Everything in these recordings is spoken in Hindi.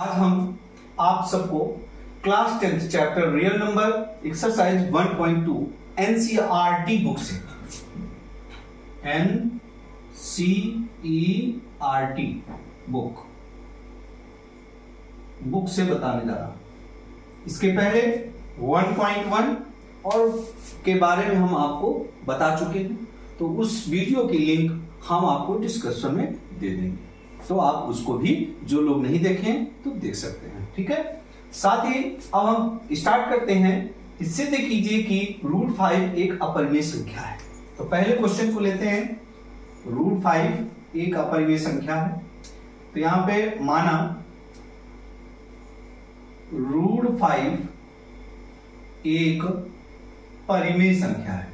आज हम आप सबको class 10th chapter real number exercise 1.2 NCERT book से एनसीईआरटी बुक से बताने जा रहा। इसके पहले 1.1 और के बारे में हम आपको बता चुके हैं, तो उस वीडियो की लिंक हम आपको डिस्क्रिप्शन में दे देंगे, तो आप उसको भी जो लोग नहीं देखें तो देख सकते हैं। ठीक है, साथ ही अब हम स्टार्ट करते हैं। इससे देख कीजिए कि √5 एक अपरिमेय संख्या है। तो पहले क्वेश्चन को लेते हैं। √5 एक अपरिमेय संख्या है, तो यहां पे माना √5 एक परिमेय संख्या है,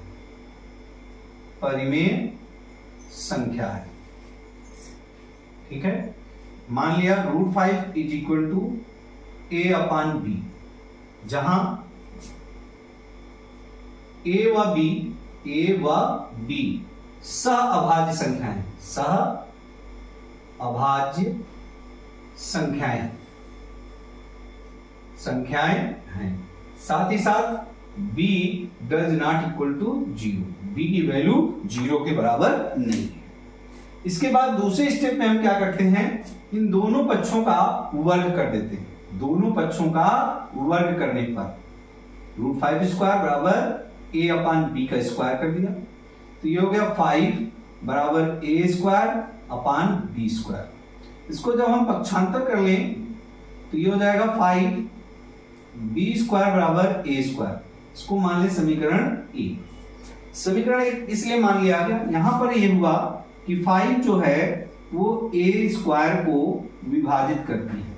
परिमेय संख्या है। ठीक है, मान लिया √5 इज इक्वल टू a/b, जहां a व b सह अभाज्य संख्याएं, सह अभाज्य संख्याएं हैं। साथ ही साथ b does not equal to 0, b की वैल्यू 0 के बराबर नहीं है। इसके बाद दूसरे स्टेप में हम क्या करते हैं, इन दोनों पक्षों का वर्ग कर देते हैं। दोनों पक्षों का वर्ग करने पर √5 स्क्वायर बराबर a/b का स्क्वायर कर दिया, तो ये हो गया 5 बराबर a square upon b square. इसको जब हम पक्षांतर कर लें तो ये हो जाएगा 5b स्क्वायर बराबर a स्क्वायर। इसको मान ले समीकरण a। समीकरण इसलिए मान लिया गया, यहां पर ये हुआ कि 5 जो है वो a स्क्वायर को विभाजित करती है,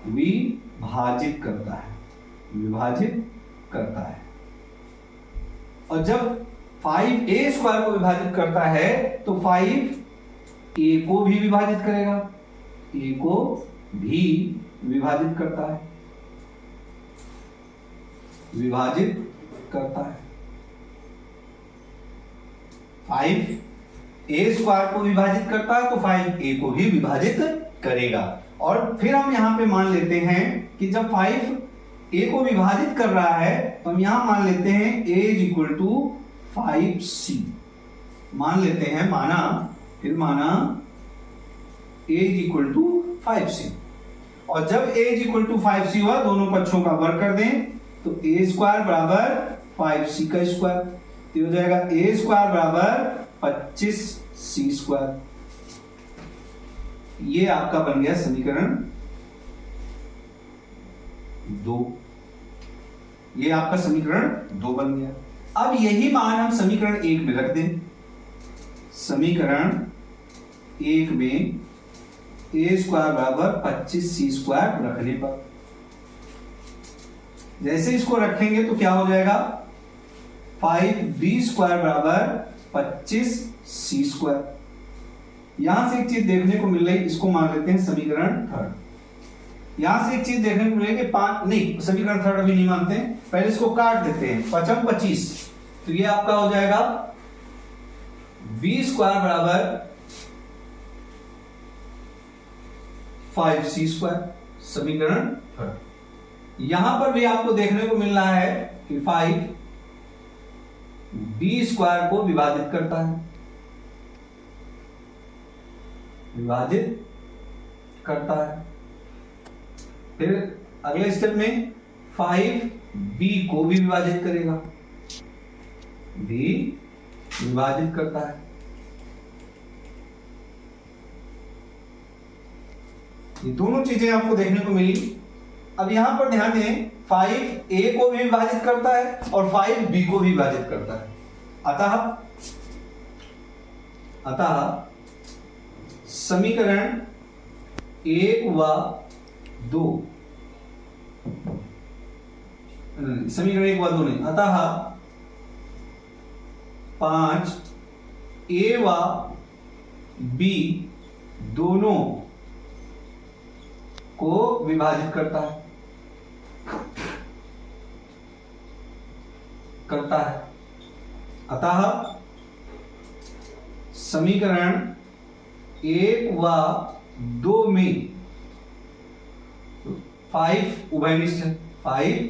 विभाजित करता है। और जब 5 a स्क्वायर को विभाजित करता है तो 5 a को भी विभाजित करेगा, a को भी विभाजित करता है, 5 a स्क्वायर को विभाजित करता है तो 5a को भी विभाजित करेगा। और फिर हम यहां पे मान लेते हैं कि जब 5a को विभाजित कर रहा है तो हम यहां मान लेते हैं a is equal to 5c, मान लेते हैं, माना a is equal to 5c। और जब a is equal to 5c हुआ, दोनों पक्षों का वर्ग कर दें तो a स्क्वायर बराबर 5c का स्क्वायर, तो हो जाएगा a स्क्वायर बराबर 25c स्क्वायर। ये आपका बन गया समीकरण 2। ये आपका समीकरण 2 बन गया। अब यही मान हम समीकरण 1 में रख दें। समीकरण 1 में a स्क्वायर बराबर 25c स्क्वायर रखने पर, जैसे इसको रखेंगे तो क्या हो जाएगा, 5b स्क्वायर बराबर 25c स्क्वायर। यहां से एक चीज देखने को मिल रही, इसको मान लेते हैं समीकरण 3। यहां से एक चीज देखने को मिलेगी, 5 नहीं, समीकरण 3 अभी नहीं मानते हैं, पहले इसको काट देते हैं। 5 25, तो ये आपका हो जाएगा b स्क्वायर बराबर 5c स्क्वायर, समीकरण 3। यहां पर भी आपको देखने को मिल रहा है कि 5b स्क्वायर को विभाजित करता है, फिर अगले स्टेप में 5b को भी विभाजित करेगा, विभाजित करता है। ये दोनों चीजें आपको देखने को मिली। अब यहां पर ध्यान दें, 5a को भी विभाजित करता है और 5b को भी विभाजित करता है। अतः समीकरण 1 व 2, समीकरण 1 व 2 नहीं, अतः 5a व b दोनों को विभाजित करता है। अतः समीकरण 1 व 2 में 5 उभयनिष्ठ है, 5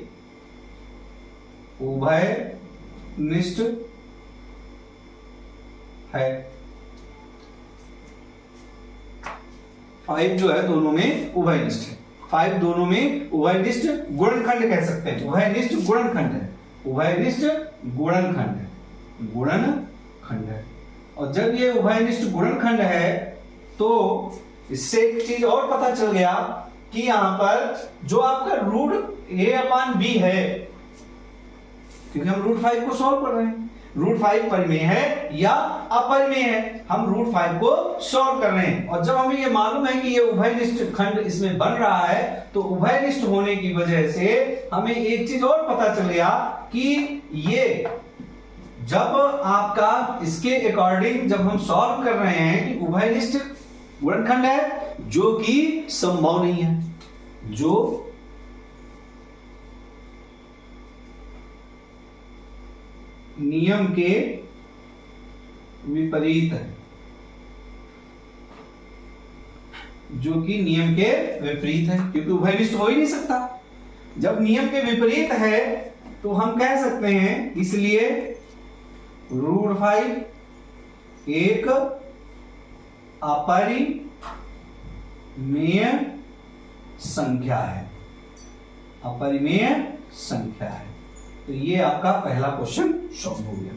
उभयनिष्ठ है। 5 जो है दोनों में उभयनिष्ठ है, 5 दोनों में उभयनिष्ठ गुणनखंड कह सकते हैं, उभयनिष्ठ गुणनखंड है, उभयनिष्ठ गुणनखंड है, गुणनखंड है। और जब ये उभयनिष्ठ गुणनखंड है तो इससे एक चीज और पता चल गया कि यहां पर जो आपका रूट a/b है, क्योंकि हम रूट 5 को सॉल्व कर रहे हैं, रूट 5 परिमेय है या अपरिमेय है, हम रूट 5 को सॉल्व कर रहे हैं। और जब हमें ये मालूम है कि ये उभयनिष्ठ खंड इसमें बन रहा है, तो उभयनिष्ठ होने की वजह से हमें एक चीज और पता चल गया कि ये जब आपका इसके अकॉर्डिंग जब हम सॉल्व कर रहे हैं कि उभयनिष्ठ गुणनखंड है जो कि संभव नहीं है, जो नियम के विपरीत है, जो कि नियम के विपरीत है, क्योंकि उभयनिष्ठ हो ही नहीं सकता। जब नियम के विपरीत है तो हम कह सकते हैं, इसलिए रूट 5 एक अपरिमेय संख्या है, अपरिमेय संख्या है। तो ये आपका पहला क्वेश्चन सॉल्व हो गया।